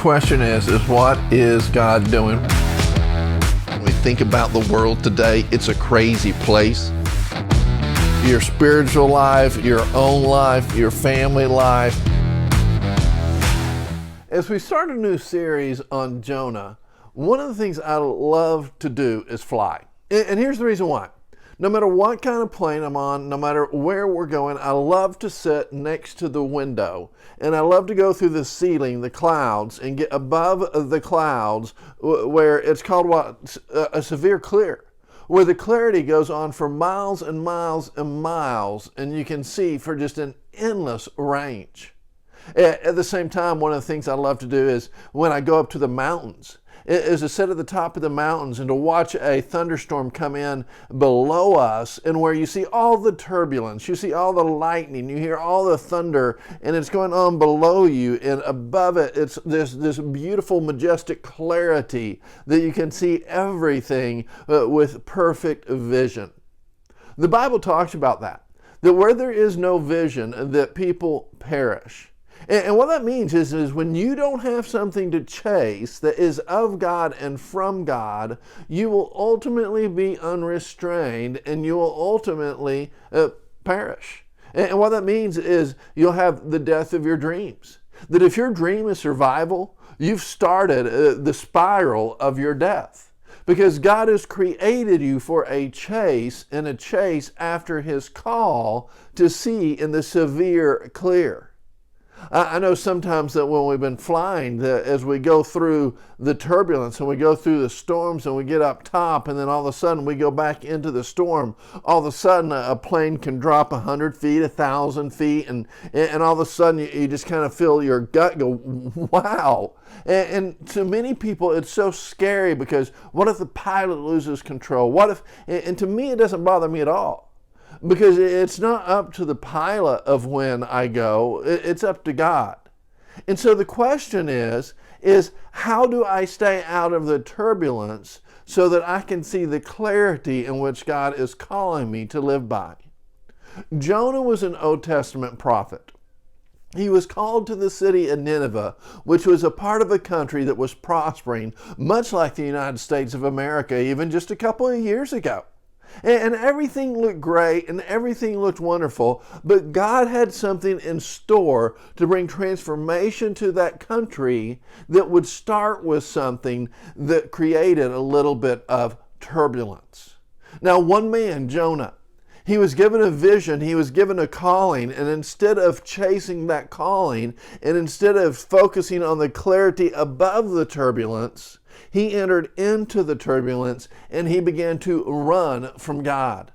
question is what is God doing? When we think about the world today, it's a crazy place. Your spiritual life, your own life, your family life. As we start a new series on Jonah, one of the things I love to do is fly. And here's the reason why. No matter what kind of plane I'm on, no matter where we're going, I love to sit next to the window. And I love to go through the ceiling, the clouds, and get above the clouds where it's called a severe clear, where the clarity goes on for miles and miles and miles, and you can see for just an endless range. At the same time, one of the things I love to do is when I go up to the mountains, is to sit at the top of the mountains and to watch a thunderstorm come in below us, and where you see all the turbulence, you see all the lightning, you hear all the thunder, and it's going on below you, and above it, it's this beautiful, majestic clarity that you can see everything with perfect vision. The Bible talks about that where there is no vision, that people perish. And what that means is when you don't have something to chase that is of God and from God, you will ultimately be unrestrained and you will ultimately perish. And what that means is you'll have the death of your dreams. That if your dream is survival, you've started the spiral of your death. Because God has created you for a chase, and a chase after His call to see in the severe clear. I know sometimes that when we've been flying, that as we go through the turbulence and we go through the storms and we get up top, and then all of a sudden we go back into the storm, all of a sudden a plane can drop 100 feet, 1,000 feet, and all of a sudden you just kind of feel your gut go, wow. And to many people it's so scary, because what if the pilot loses control? What if, and to me it doesn't bother me at all. Because it's not up to the pilot of when I go, it's up to God. And so the question is how do I stay out of the turbulence so that I can see the clarity in which God is calling me to live by? Jonah was an Old Testament prophet. He was called to the city of Nineveh, which was a part of a country that was prospering, much like the United States of America, even just a couple of years ago. And everything looked great and everything looked wonderful, but God had something in store to bring transformation to that country that would start with something that created a little bit of turbulence. Now, one man, Jonah, he was given a vision, he was given a calling, and instead of chasing that calling, and instead of focusing on the clarity above the turbulence, he entered into the turbulence and he began to run from God.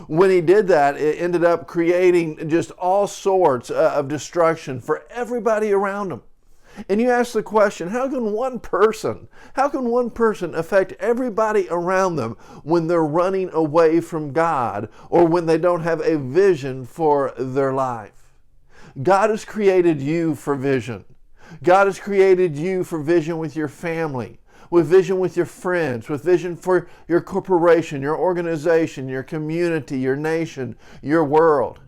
When he did that, it ended up creating just all sorts of destruction for everybody around him. And you ask the question, how can one person affect everybody around them when they're running away from God, or when they don't have a vision for their life? God has created you for vision. God has created you for vision with your family, with vision with your friends, with vision for your corporation, your organization, your community, your nation, your world.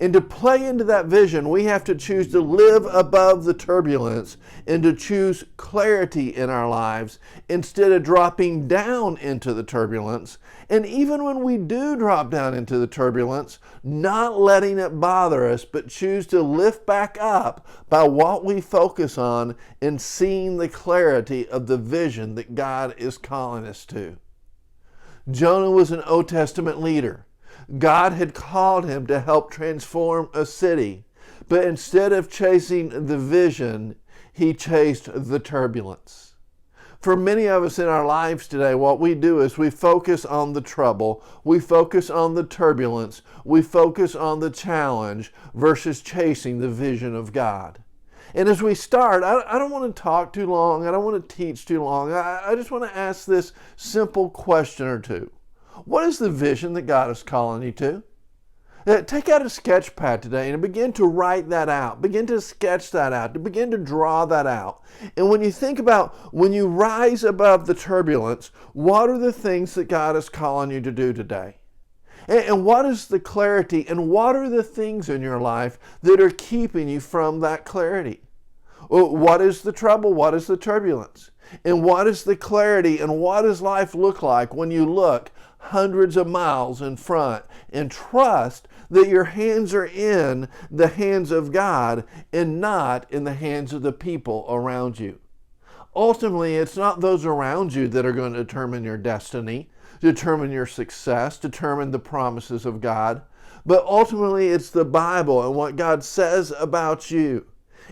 And to play into that vision, we have to choose to live above the turbulence and to choose clarity in our lives instead of dropping down into the turbulence. And even when we do drop down into the turbulence, not letting it bother us, but choose to lift back up by what we focus on and seeing the clarity of the vision that God is calling us to. Jonah was an Old Testament leader. God had called him to help transform a city, but instead of chasing the vision, he chased the turbulence. For many of us in our lives today, what we do is we focus on the trouble, we focus on the turbulence, we focus on the challenge versus chasing the vision of God. And as we start, I don't want to talk too long, I don't want to teach too long, I just want to ask this simple question or two. What is the vision that God is calling you to? Take out a sketch pad today and begin to write that out. Begin to sketch that out. To begin to draw that out. And when you think about when you rise above the turbulence, what are the things that God is calling you to do today? And what is the clarity, and what are the things in your life that are keeping you from that clarity? What is the trouble? What is the turbulence? And what is the clarity? And what does life look like when you look hundreds of miles in front and trust that your hands are in the hands of God and not in the hands of the people around you? Ultimately, it's not those around you that are going to determine your destiny, determine your success, determine the promises of God, but ultimately it's the Bible and what God says about you.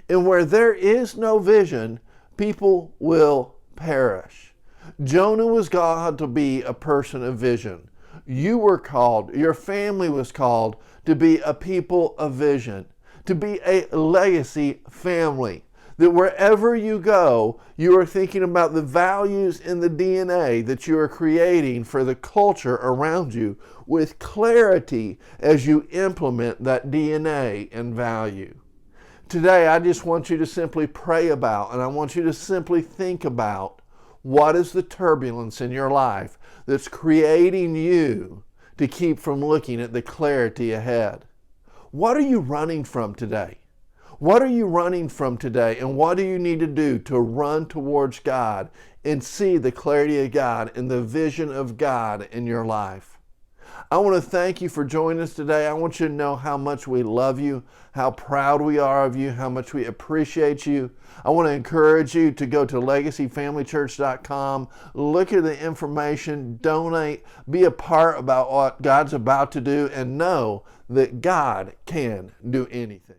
And where there is no vision, people will perish. Jonah was called to be a person of vision. You were called, your family was called to be a people of vision, to be a legacy family. That wherever you go, you are thinking about the values in the DNA that you are creating for the culture around you with clarity as you implement that DNA and value. Today, I just want you to simply pray about, and I want you to simply think about, what is the turbulence in your life that's creating you to keep from looking at the clarity ahead? What are you running from today? What are you running from today, and what do you need to do to run towards God and see the clarity of God and the vision of God in your life? I want to thank you for joining us today. I want you to know how much we love you, how proud we are of you, how much we appreciate you. I want to encourage you to go to legacyfamilychurch.com, look at the information, donate, be a part about what God's about to do, and know that God can do anything.